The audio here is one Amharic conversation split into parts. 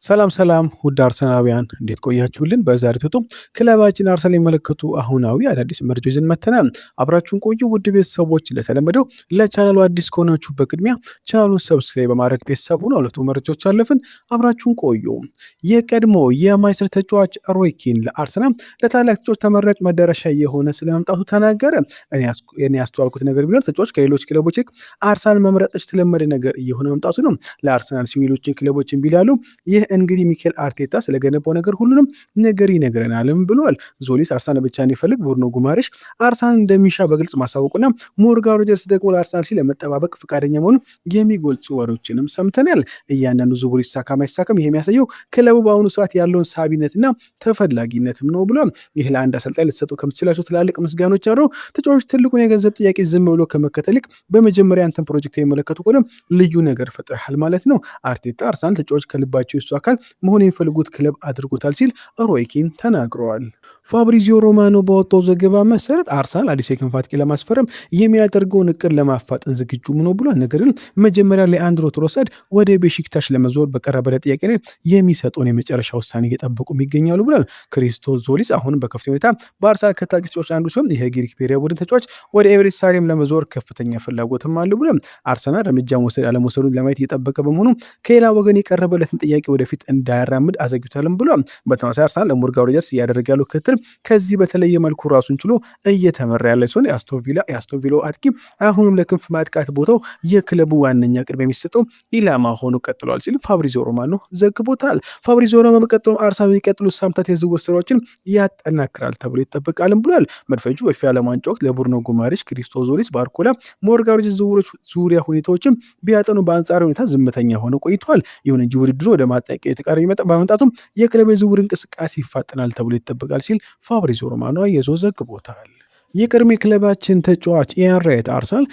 ሰላም ውድ አርሰናላውያን እንዴት ቆያችሁልን? በዛሬው ቱቶ ክለባችን አርሰናል የሚመለከቱ አሁናዊ አዳዲስ መረጃዎች ይዘን መጥተናል። አብራችሁን ቆዩ ውድ ቤተሰቦች። ለተለመደው ለቻናሉ አዲስ ከሆናችሁ በቅድሚያ ቻናሉን ሰብስክራይብ በማድረግ ቤተሰብ ሁኑ። ሁለቱ መረጃዎች አለፍን፣ አብራችሁን ቆዩ። የቀድሞ የማንቸስተር ተጫዋች ሮይ ኪን ለአርሰናል ለታላቅ ተጫዋች ተመራጭ መዳረሻ የሆነ ስለመምጣቱ ተናገረ። እኔ ያስተዋልኩት ነገር ቢኖር ተጫዋች ከሌሎች ክለቦች አርሰናል መምረጥ የተለመደ ነገር እየሆነ መምጣቱ ነው። ለአርሰናል ሲቪሎችን ክለቦችን ቢላሉ ይህ እንግዲህ ሚኬል አርቴታ ስለገነባው ነገር ሁሉንም ነገር ይነግረናልም ብሏል። ዞሊስ አርሰናል ብቻ እንዲፈልግ ብሩኖ ጉማሬሽ አርሰናል እንደሚሻ በግልጽ ማሳወቁና ሞርጋን ሮጀርስ ደግሞ ለአርሰናል ሲል ለመጠባበቅ ፈቃደኛ መሆኑን የሚገልጹ ወሬዎችንም ሰምተናል። እያንዳንዱ ዝውውር ይሳካም አይሳካም ይሄ የሚያሳየው ክለቡ በአሁኑ ሰዓት ያለውን ሳቢነትና ተፈላጊነትም ነው ብሏል። ይህ ለአንድ አሰልጣኝ ልትሰጡ ከምትችላቸው ትላልቅ ምስጋኖች አሉ። ተጫዋቾች ትልቁን የገንዘብ ጥያቄ ዝም ብሎ ከመከተል ይልቅ በመጀመሪያ አንተን ፕሮጀክት የሚመለከቱ ከሆነ ልዩ ነገር ፈጥረሃል ማለት ነው። አርቴታ አርሰናል ተጫዋች ከልባቸው የሱ አካል መሆን የሚፈልጉት ክለብ አድርጎታል ሲል ሮይ ኪን ተናግረዋል። ፋብሪዚዮ ሮማኖ በወጣው ዘገባ መሰረት አርሰናል አዲስ የክንፍ አጥቂ ለማስፈረም የሚያደርገውን እቅድ ለማፋጠን ዝግጁ ነው ብሏል። ነገር ግን መጀመሪያ ሊአንድሮ ትሮሳርድ ወደ ቤሺክታሽ ለመዞር በቀረበለት ጥያቄ ላይ የሚሰጠውን የመጨረሻ ውሳኔ እየጠበቁ ይገኛሉ ብሏል። ክሪስቶስ ዞሊስ አሁንም በከፍተኛ ሁኔታ በአርሰናል ከታቂ ተጫዋቾች አንዱ ሲሆን የግሪክ ብሔራዊ ቡድን ተጫዋች ወደ ኤቨሬስት ስታዲየም ለመዞር ከፍተኛ ፍላጎትም አለው ብሏል። አርሰናል እርምጃ መውሰድ አለመውሰዱን ለማየት እየጠበቀ በመሆኑ ከሌላ ወገን የቀረበለትን ጥያቄ ወደፊት እንዳያራምድ አዘግቷልም ብሏል። በተመሳሳይ አርሰናል ለሞርጋን ሮጀርስ እያደረገ ያለው ክትትል ከዚህ በተለየ መልኩ ራሱን ችሎ እየተመራ ያለ ሲሆን የአስቶን ቪላ አጥቂ አሁንም ለክንፍ ማጥቃት ቦታው የክለቡ ዋነኛ ቅድሚያ የሚሰጠው ኢላማ ሆኖ ቀጥሏል ሲል ፋብሪዚዮ ሮማኖ ዘግቦታል። ፋብሪዚዮ ሮማኖ በመቀጠሉ አርሰናል የሚቀጥሉ ሳምንታት የዝውውር ስራዎችን ያጠናክራል ተብሎ ይጠበቃልም ብሏል። መድፈጁ በፊፋ ዓለም ዋንጫ ወቅት ለቡርኖ ጉማሬሽ፣ ክሪስቶስ ዞሊስ፣ ባርኮላ፣ ሞርጋን ሮጀርስ ዝውውሮች ዙሪያ ሁኔታዎችን ቢያጠኑ በአንጻራዊ ሁኔታ ዝምተኛ ሆነው ቆይተዋል። ይሁን እንጂ ውድድሩ ወደ ማጠቂያ የተቃረበ በመምጣቱም የክለብ የዝውውር እንቅስቃሴ ይፋጠናል ተብሎ ይጠበቃል ሲል ፋብሪዚዮ ሮማኖ አያይዞ ዘግቦታል። የቀድሞ ክለባችን ተጫዋች ኢያን ራይት አርሰናል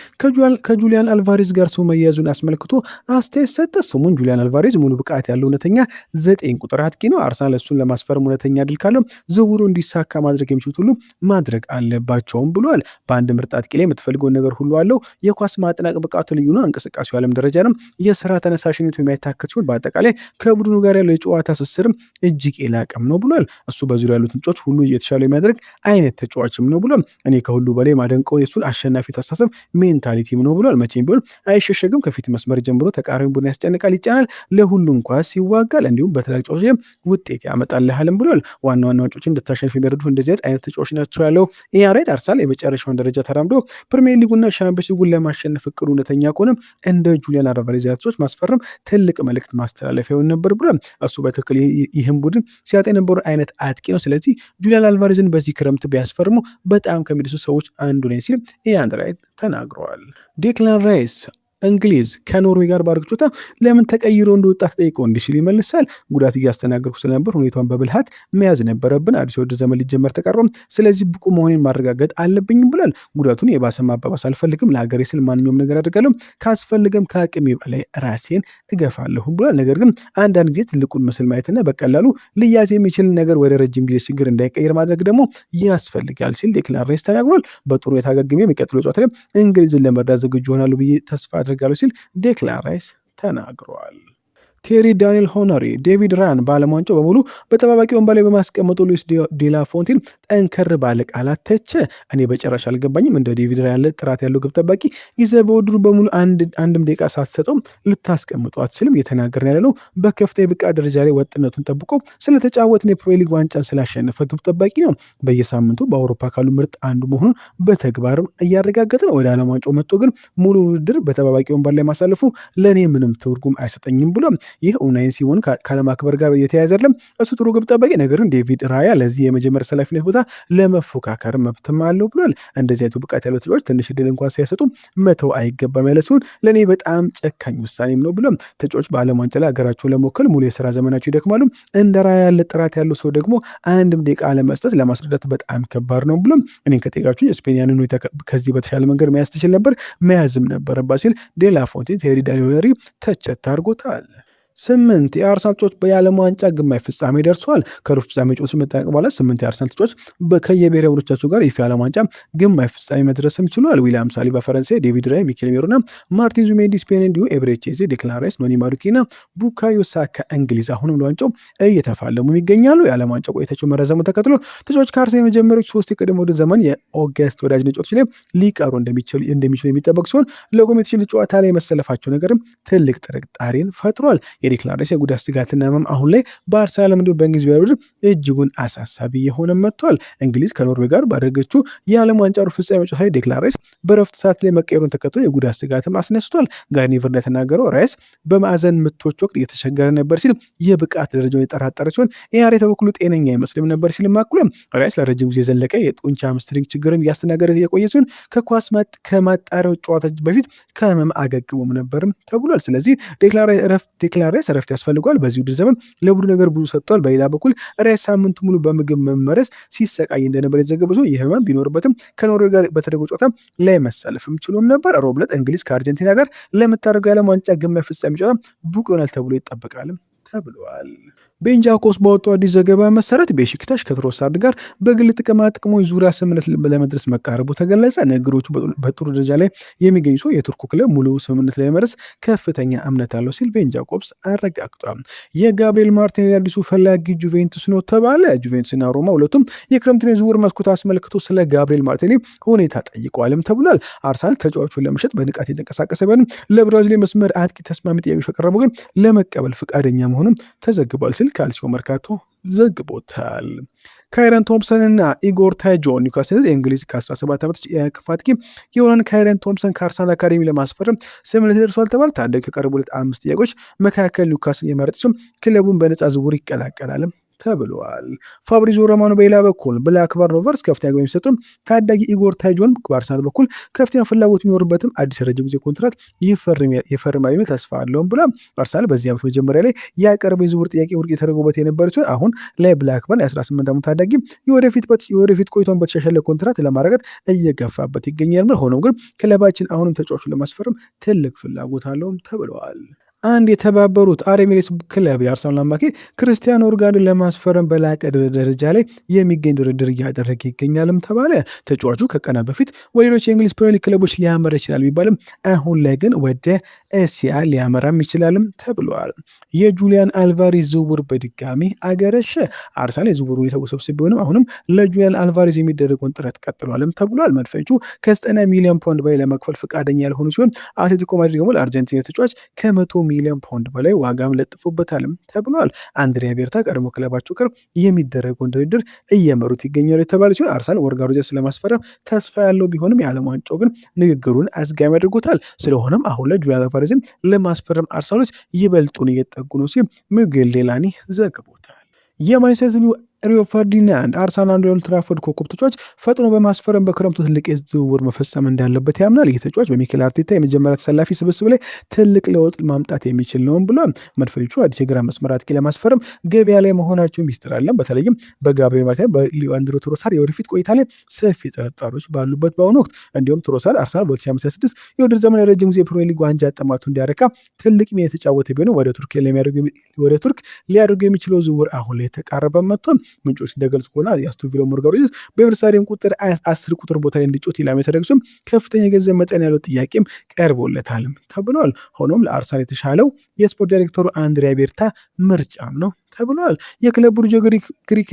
ከጁሊያን አልቫሬዝ ጋር ሰው መያዙን አስመልክቶ አስተያየት ሰጠ። ስሙን ጁሊያን አልቫሬዝ ሙሉ ብቃት ያለው እውነተኛ 9 ቁጥር አጥቂ ነው። አርሰናል እሱን ለማስፈረም እውነተኛ ድል ካለው ዝውውሩ እንዲሳካ ማድረግ የሚችሉት ሁሉ ማድረግ አለባቸውም ብሏል። በአንድ ምርጥ አጥቂ ላይ የምትፈልገውን ነገር ሁሉ አለው። የኳስ ማጠናቅ ብቃቱ ልዩ ነው። እንቅስቃሴው ዓለም ደረጃ ነው። የስራ ተነሳሽነቱ የማይታከት ሲሆን በአጠቃላይ ከቡድኑ ጋር ያለው የጨዋታ ትስስርም እጅግ የላቀም ነው ብሏል። እሱ በዙሪያ ያሉትን ተጫዋቾች ሁሉ እየተሻለ የሚያደርግ አይነት ተጫዋችም ነው ብሏል። እኔ ከሁሉ በላይ ማደንቀው የሱን አሸናፊ አስተሳሰብ ሜንታሊቲም ነው ብሏል። መቼም ቢሆን አይሸሸግም። ከፊት መስመር ጀምሮ ተቃራኒ ቡድን ያስጨንቃል፣ ይጫናል፣ ለሁሉም ኳስ ይዋጋል፣ እንዲሁም በተለያዩ ጨዋታዎች ውጤት ያመጣልሃልም ብሏል። ዋና ዋናዎችን እንድታሸንፍ የሚረዱ እንደዚህ አይነት ተጫዋች ናቸው ያለው ኢያን ራይት አርሰናል የመጨረሻውን ደረጃ ተራምዶ ፕሪሚየር ሊጉና ሻምፒዮንስ ሊጉን ለማሸነፍ እቅዱ እውነተኛ ከሆነ እንደ ጁሊያን አልቫሬዝ ተጫዋች ማስፈረም ትልቅ መልእክት ማስተላለፊያ ይሆን ነበር ብሏል። እሱ በትክክል ይህም ቡድን ሲያጣ የነበሩ አይነት አጥቂ ነው። ስለዚህ ጁሊያን አልቫሬዝን በዚህ ክረምት ቢያስፈርሙ በጣም ከሚደሱ ሰዎች አንዱ ነኝ ሲል ኢያን ራይት ተናግረዋል። ዴክላን ራይስ እንግሊዝ ከኖርዌይ ጋር ባደረገው ጨዋታ ለምን ተቀይሮ እንደወጣ ተጠይቀው እንዲህ ሲል ይመልሳል። ጉዳት እያስተናገድኩ ስለነበር ሁኔታውን በብልሃት መያዝ ነበረብን። አዲስ ወደ ዘመን ሊጀመር ተቃርቧል። ስለዚህ ብቁ መሆኔን ማረጋገጥ አለብኝም ብሏል። ጉዳቱን የባሰ ማባባስ አልፈልግም። ለሀገሬ ስል ማንኛውም ነገር አድርጋለሁ። ካስፈልገም ከአቅሜ በላይ ራሴን እገፋለሁ ብሏል። ነገር ግን አንዳንድ ጊዜ ትልቁን ምስል ማየትና በቀላሉ ልያዝ የሚችል ነገር ወደ ረጅም ጊዜ ችግር እንዳይቀየር ማድረግ ደግሞ ያስፈልጋል ሲል ዴክላን ራይስ ተናግሯል። በጥሩ የታገግሜ የሚቀጥለው ጨዋታ ላይ እንግሊዝን ለመርዳት ዝግጁ ሆናሉ ብዬ ተስፋ አድርጋለሁ ሲል ዴክላን ራይስ ተናግረዋል። ቴሪ ዳንኤል ሆነሪ ዴቪድ ራያን በዓለም ዋንጫው በሙሉ በጠባባቂ ወንበር ላይ በማስቀመጡ ሉዊስ ዴላ ፎንቴን ጠንከር ባለ ቃላት ተቸ። እኔ በጭራሽ አልገባኝም። እንደ ዴቪድ ራያን ያለ ጥራት ያለው ግብ ጠባቂ ይዘህ በውድድሩ በሙሉ አንድም ደቂቃ ሳትሰጠው ልታስቀምጡ አትችልም። እየተናገርን ያለ ነው በከፍተኛ ብቃት ደረጃ ላይ ወጥነቱን ጠብቆ ስለተጫወትን የፕሪሚየር ሊግ ዋንጫን ስላሸነፈ ግብ ጠባቂ ነው። በየሳምንቱ በአውሮፓ ካሉ ምርጥ አንዱ መሆኑን በተግባርም እያረጋገጠ ነው። ወደ ዓለም ዋንጫው መጥቶ ግን ሙሉ ውድድር በጠባባቂ ወንበር ላይ ማሳለፉ ለእኔ ምንም ትርጉም አይሰጠኝም ብሎ ይህ ኦንላይን ሲሆን ካለማክበር ጋር የተያያዘ አይደለም። እሱ ጥሩ ግብ ጠባቂ፣ ነገር ግን ዴቪድ ራያ ለዚህ የመጀመሪያ ሰላፊነት ቦታ ለመፎካከር መብትም አለው ብሏል። እንደዚህ አይነቱ ብቃት ያለው ተጫዋች ትንሽ ዕድል እንኳን ሲያሰጡ መተው አይገባም ያለ ሲሆን ለእኔ በጣም ጨካኝ ውሳኔም ነው ብሏል። ተጫዋች በዓለም ዋንጫ ላይ ሀገራቸውን ለመወከል ሙሉ የስራ ዘመናቸው ይደክማሉ። እንደ ራያ ያለ ጥራት ያለው ሰው ደግሞ አንድም ደቂቃ ለመስጠት ለማስረዳት በጣም ከባድ ነው ብሏል። እኔን ከጠየቃችሁኝ ስፔንያንን ሁኔታ ከዚህ በተሻለ መንገድ መያዝ ትችል ነበር፣ መያዝም ነበረባት ሲል ዴላ ፎንቴን ቴሪ ዳንኤል ሆነሪ ተቸት አድርጎታል። 8 የአርሰናል ተጫዋቾች በዓለም ዋንጫ ግማሽ ፍጻሜ ደርሰዋል። ከሩብ ፍጻሜ ጨዋታዎች መጠናቀቅ በኋላ 8 የአርሰናል ተጫዋቾች ከየብሔራዊ ቡድኖቻቸው ጋር የዓለም ዋንጫ ግማሽ ፍጻሜ መድረስም ችሏል። ዊሊያም ሳሊባ ፈረንሳይ፣ ዴቪድ ራያ፣ ሚኬል ሜሮና ማርቲን ዙቢሜንዲ ስፔን፣ እንዲሁ ኤቤሬቺ ኤዜ፣ ዴክላን ራይስ፣ ኖኒ ማዱኬና ቡካዮ ሳካ እንግሊዝ አሁንም ለዋንጫው እየተፋለሙ ይገኛሉ። የዓለም ዋንጫ ቆይታቸው መረዘሙ ተከትሎ ተጫዋቾች ከአርሰናል የመጀመሪያዎቹ 3 የቀደመ ውድድር ዘመን የኦገስት ወዳጅ ጨዋታዎች ላይ ሊቀሩ እንደሚችሉ የሚጠበቅ ሲሆን ለኮሚቴሽን ጨዋታ ላይ መሰለፋቸው ነገርም ትልቅ ጥርጣሬን ፈጥሯል። የዴክላን ራይስ የጉዳት ስጋትና ህመም አሁን ላይ በአርሰናል እንዲሁ በእንግሊዝ ብሔራዊ ቡድን እጅጉን አሳሳቢ የሆነ መጥቷል። እንግሊዝ ከኖርዌይ ጋር ባደረገችው የዓለም ዋንጫ ሩብ ፍጻሜ ጨዋታ ላይ ዴክላን ራይስ በረፍት ሰዓት ላይ መቀየሩን ተከትሎ የጉዳት ስጋትም አስነስቷል። ጋሪ ኔቭል እንደተናገረው ራይስ በማዕዘን ምቶች ወቅት እየተቸገረ ነበር ሲል የብቃት ደረጃውን የጠራጠረ ሲሆን ኤአር በበኩሉ ጤነኛ አይመስልም ነበር ሲል ማክሎም ራይስ ለረጅም ጊዜ የዘለቀ የጡንቻ ሃምስትሪንግ ችግርን እያስተናገደ የቆየ ሲሆን ከኳስ ከማጣሪያው ጨዋታዎች በፊት ከህመም አገግሞም ነበርም ተብሏል። ስለዚህ ዴክላን ራይስ እረፍት ያስፈልገዋል። በዚህ ውድድር ዘመን ለቡድኑ ነገር ብዙ ሰጥቷል። በሌላ በኩል ራይስ ሳምንቱ ሙሉ በምግብ መመረዝ ሲሰቃይ እንደነበር የተዘገበ ሲሆን ይህ ህመም ቢኖርበትም ከኖርዌይ ጋር በተደረገው ጨዋታ ላይ መሰለፍም ችሎም ነበር። ሮብ ዕለት እንግሊዝ ከአርጀንቲና ጋር ለምታደርገው የዓለም ዋንጫ ግማሽ ፍጻሜ ጨዋታ ብቁ ይሆናል ተብሎ ይጠበቃልም ተብሏል። ቤን ጃኮብስ ባወጣው አዲስ ዘገባ መሰረት ቤሺክታሽ ከትሮሳርድ ጋር በግል ጥቅማ ጥቅሞች ዙሪያ ስምምነት ለመድረስ መቃረቡ ተገለጸ። ንግግሮቹ በጥሩ ደረጃ ላይ የሚገኙ ሰው የቱርኩ ክለብ ሙሉ ስምምነት ላይ መድረስ ከፍተኛ እምነት አለው ሲል ቤን ጃኮብስ አረጋግጧል። የጋብሪኤል ማርቲኔሊ አዲሱ ፈላጊ ጁቬንቱስ ነው ተባለ። ጁቬንቱስና ሮማ ሁለቱም የክረምቱን የዝውውር መስኮት አስመልክቶ ስለ ጋብሪኤል ማርቲኔሊ ሁኔታ ጠይቀዋልም ተብሏል። አርሰናል ተጫዋቹን ለመሸጥ በንቃት የተንቀሳቀሰ ቢሆንም ለብራዚል መስመር አጥቂ ተስማሚ ጥያቄዎች ከቀረቡ ግን ለመቀበል ፈቃደኛ መሆኑም ተዘግቧል ሲል ካልሲዮ መርካቶ ዘግቦታል። ካይረን ቶምሰን እና ኢጎር ታይጆ ኒውካስል የእንግሊዝ ከ17 ዓመት የክፍ አጥቂ የሆነን ካይረን ቶምሰን ከአርሰናል አካዳሚ ለማስፈረም ስምምነት ደርሷል ተባለ። ታዲያ ከቀረቡለት 5 ጥያቄዎች መካከል ኒውካስል የመረጠ ሲሆን ክለቡን በነፃ ዝውውር ይቀላቀላልም ተብሏል። ፋብሪዚዮ ሮማኖ በሌላ በኩል ብላክበርን ሮቨርስ ከፍተኛ ገቢ የሚሰጡም ታዳጊ ኢጎር ታይጆን በአርሰናል በኩል ከፍተኛ ፍላጎት የሚኖርበትም አዲስ ረጅም ጊዜ ኮንትራት ይፈርማል የሚል ተስፋ አለውም ብሏል። አርሰናል በዚህ ዓመት መጀመሪያ ላይ ያቀረበው የዝውውር ጥያቄ ውድቅ የተደረገበት የነበረ ሲሆን አሁን ላይ ብላክበርን የ18 ዓመት ታዳጊ የወደፊት ቆይታውን በተሻሻለ ኮንትራት ለማረጋገጥ እየገፋበት ይገኛል። ሆኖም ግን ክለባችን አሁንም ተጫዋቹን ለማስፈረም ትልቅ ፍላጎት አለውም ተብለዋል። አንድ የተባበሩት አረብ ኤሚሬትስ ክለብ የአርሰናል አማካይ ክርስቲያን ኦርጋንን ለማስፈረም በላቀ ደረጃ ላይ የሚገኝ ድርድር እያደረገ ይገኛልም ተባለ። ተጫዋቹ ከቀናት በፊት ወደ ሌሎች የእንግሊዝ ፕሪሚየር ሊግ ክለቦች ሊያመራ ይችላል ቢባልም አሁን ላይ ግን ወደ እስያ ሊያመራም ይችላልም ተብሏል። የጁሊያን አልቫሬዝ ዝውውር በድጋሚ አገረሸ። አርሰናል የዝውውሩ ሁኔታ ውስብስብ ቢሆንም አሁንም ለጁሊያን አልቫሬዝ የሚደረገውን ጥረት ቀጥሏልም ተብሏል። መድፈኞቹ ከ90 ሚሊዮን ፓውንድ በላይ ለመክፈል ፈቃደኛ ያልሆኑ ሲሆን አትሌቲኮ ማድሪድ ደግሞ ለአርጀንቲና ተጫዋች ከ100 ሚሊዮን ፓውንድ በላይ ዋጋም ለጥፎበታልም ተብሏል። አንድሪያ ቤርታ ቀድሞ ክለባቸው ቅርብ የሚደረገውን ድርድር እየመሩት ይገኛሉ የተባለ ሲሆን አርሰናል ኦርጋን ስለማስፈረም ተስፋ ያለው ቢሆንም የዓለም ዋንጫው ግን ንግግሩን አዝጋሚ አድርጎታል። ስለሆነም አሁን ላይ ጁሊያን አልቫሬዝን ለማስፈረም አርሰናሎች ይበልጡን እየጠጉ ነው ሲል ሚጌል ዴላኒ ዘግቦታል። የማንቸስተር ሪዮ ፈርዲናንድ አርሰናል የኦልድ ትራፎርድ ኮከብ ተጫዋች ፈጥኖ በማስፈረም በክረምቱ ትልቅ የዝውውር መፈጸም እንዳለበት ያምናል። ይህ ተጫዋች በሚኬል አርቴታ የመጀመሪያ ተሰላፊ ስብስብ ላይ ትልቅ ለውጥ ማምጣት የሚችል ነውም ብሏል። መድፈኞቹ አዲስ የግራ መስመር አጥቂ ለማስፈረም ገበያ ላይ መሆናቸው ሚስጥር አለን። በተለይም በጋብሪኤል ማርቲኔሊ በሊያንድሮ ትሮሳርድ የወደፊት ቆይታ ላይ ሰፊ ጥርጣሬዎች ባሉበት በአሁኑ ወቅት እንዲሁም ትሮሳርድ አርሰናል በ2056 የውድድር ዘመን የረጅም ጊዜ ፕሪሚየር ሊግ ዋንጫ አጠማቱ እንዲያረካ ትልቅ ሚና የተጫወተ ቢሆንም ወደ ቱርክ ሊያደርጉ የሚችለው ዝውውር አሁን ላይ የተቃረበ መጥቷል። ምንጮች እንደገልጹ ከሆነ የአስቶን ቪላ ሞርጋሪዝ በኤቨርሳሪም ቁጥር 10 ቁጥር ቦታ ላይ እንዲጮት ኢላማ የተደረገም ከፍተኛ የገንዘብ መጠን ያለው ጥያቄም ቀርቦለታል ተብሏል። ሆኖም ለአርሰናል የተሻለው የስፖርት ዳይሬክተሩ አንድሪያ ቤርታ ምርጫም ነው ተብሏል። የክለብ ቡድን የግሪክ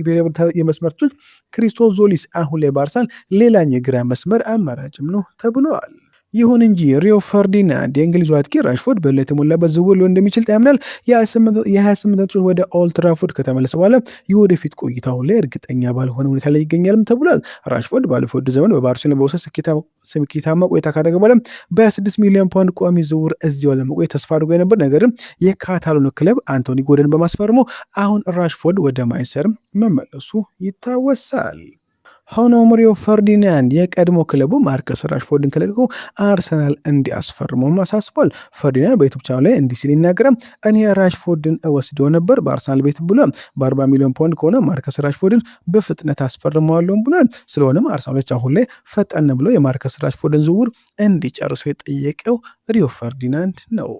ብሔራዊ የመስመር ተጫዋች ክሪስቶስ ዞሊስ አሁን ላይ በአርሰናል ሌላኛው የግራ መስመር አማራጭም ነው ተብሏል። ይሁን እንጂ ሪዮ ፈርዲናንድ የእንግሊዙ አጥቂ ራሽፎርድ በላ የተሞላበት ዝውውር ሊሆን እንደሚችል ያምናል። የ28 ዓመቶች ወደ ኦልድ ትራፎርድ ከተመለሰ በኋላ የወደፊት ቆይታው ላይ እርግጠኛ ባልሆነ ሁኔታ ላይ ይገኛልም ተብሏል። ራሽፎርድ ባለፈው ዘመን በባርሴሎና በውሰት ስኬታማ ቆይታ ካደረገ በኋላ በ26 ሚሊዮን ፓውንድ ቋሚ ዝውውር እዚያው ለመቆየት ተስፋ አድርጎ የነበር ነገርም የካታሎኑ ክለብ አንቶኒ ጎርደን በማስፈረሙ አሁን ራሽፎርድ ወደ ማንቸስተር መመለሱ ይታወሳል። ሆኖም ሪዮ ፈርዲናንድ የቀድሞ ክለቡ ማርከስ ራሽፎርድን ከለቀቁ አርሰናል እንዲያስፈርመው አሳስቧል። ፈርዲናንድ በዩቱብ ቻናል ላይ እንዲህ ሲል ይናገራል። እኔ ራሽፎርድን እወስደው ነበር በአርሰናል ቤት ብሏል። በ40 ሚሊዮን ፓውንድ ከሆነ ማርከስ ራሽፎርድን በፍጥነት አስፈርመዋለሁ ብሏል። ስለሆነም አርሰናሎች አሁን ላይ ፈጠን ብለው የማርከስ ራሽፎርድን ዝውውር እንዲጨርሱ የጠየቀው ሪዮ ፈርዲናንድ ነው።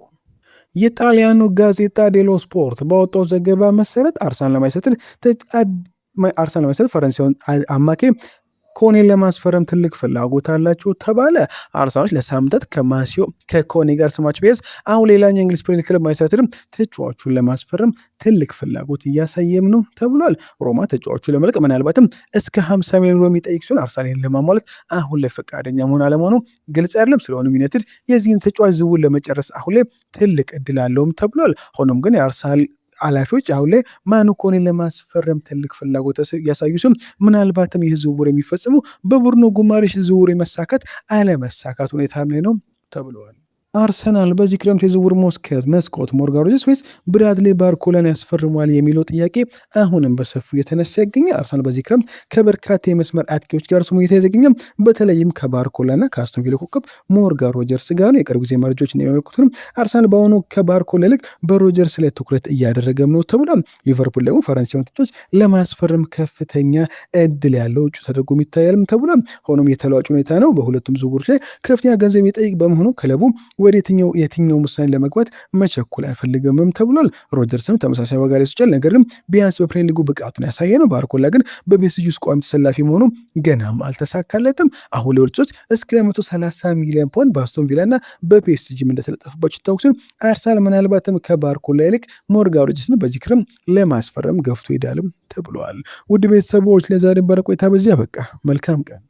የጣሊያኑ ጋዜጣ ዴሎ ስፖርት ባወጣው ዘገባ መሰረት አርሰናል ለማይሰጥ ፈረንሳዩን አማካይ ኮኔን ለማስፈረም ትልቅ ፍላጎት አላቸው ተባለ። አርሰናሎች ለሳምንታት ከኮኔ ጋር ስማቸው ቢያዝ አሁን ሌላኛው እንግሊዝ ፕሪሚየር ክለብ ማንቸስተር ዩናይትድም ተጫዋቹን ለማስፈረም ትልቅ ፍላጎት እያሳየም ነው ተብሏል። ሮማ ተጫዋቹን ለመልቀቅ ምናልባትም እስከ 50 ሚሊዮን ዩሮ የሚጠይቅ ሲሆን አርሰናልን ለማሟላት አሁን ላይ ፈቃደኛ መሆን አለመሆኑ ግልጽ አይደለም። ስለሆነም ዩናይትድ የዚህን ተጫዋች ዝውውር ለመጨረስ አሁን ላይ ትልቅ እድል አለውም ተብሏል። ሆኖም ግን የአርሰናል ኃላፊዎች አሁን ላይ ማኑ ኮኔን ለማስፈረም ትልቅ ፍላጎት ያሳዩ ሲሆን ምናልባትም ይህ ዝውውር የሚፈጽሙ በቡድኑ ጉማሬሽ ዝውውር የመሳካት አለመሳካት ሁኔታ ላይ ነው ተብለዋል። አርሰናል በዚህ ክረምት የዝውውር መስኮት ሞርጋን ሮጀርስ ወይስ ብራድሊ ባርኮላን ያስፈርሟል የሚለው ጥያቄ አሁንም በሰፊው የተነሳ ይገኛል። አርሰናል በዚህ ክረምት ከበርካታ የመስመር አጥቂዎች ጋር ስሙ እየተያዘ ይገኛል። በተለይም ከባርኮላና ከአስቶን ቪላ ኮከብ ሞርጋን ሮጀርስ ጋር ነው። የቅርብ ጊዜ መረጃዎች እንደሚያመለክቱት አርሰናል በአሁኑ ከባርኮላ ይልቅ በሮጀርስ ላይ ትኩረት እያደረገም ነው ተብሏል። ሊቨርፑል ደግሞ ፈረንሳዩን ተጫዋች ለማስፈረም ከፍተኛ እድል ያለው እጩ ተደርጎ ይታያልም ተብሏል። ሆኖም የተለዋጭ ሁኔታ ነው። በሁለቱም ዝውውሮች ላይ ከፍተኛ ገንዘብ የሚጠይቅ በመሆኑ ክለቡ ወደ የትኛው ውሳኔ ለመግባት መቸኩል አይፈልግምም ተብሏል። ሮጀርስም ተመሳሳይ ዋጋ ላይ ይሰጫል። ነገር ግን ቢያንስ በፕሪሚየር ሊጉ ብቃቱን ያሳየ ነው። ባርኮላ ግን በፒኤስጂ ውስጥ ቋሚ ተሰላፊ መሆኑ ገናም አልተሳካለትም። አሁን ለወልቾች እስከ 130 ሚሊዮን ፓውንድ በአስቶን ቪላ እና በፒኤስጂም እንደተለጠፈባቸው ይታወቃል። አርሰናል ምናልባትም ከባርኮላ ይልቅ ሞርጋን ሮጀርስን በዚህ ክረምት ለማስፈረም ገፍቶ ይሄዳልም ተብሏል። ውድ ቤተሰቦች ለዛሬ ባለ ቆይታ በዚህ አበቃ። መልካም ቀን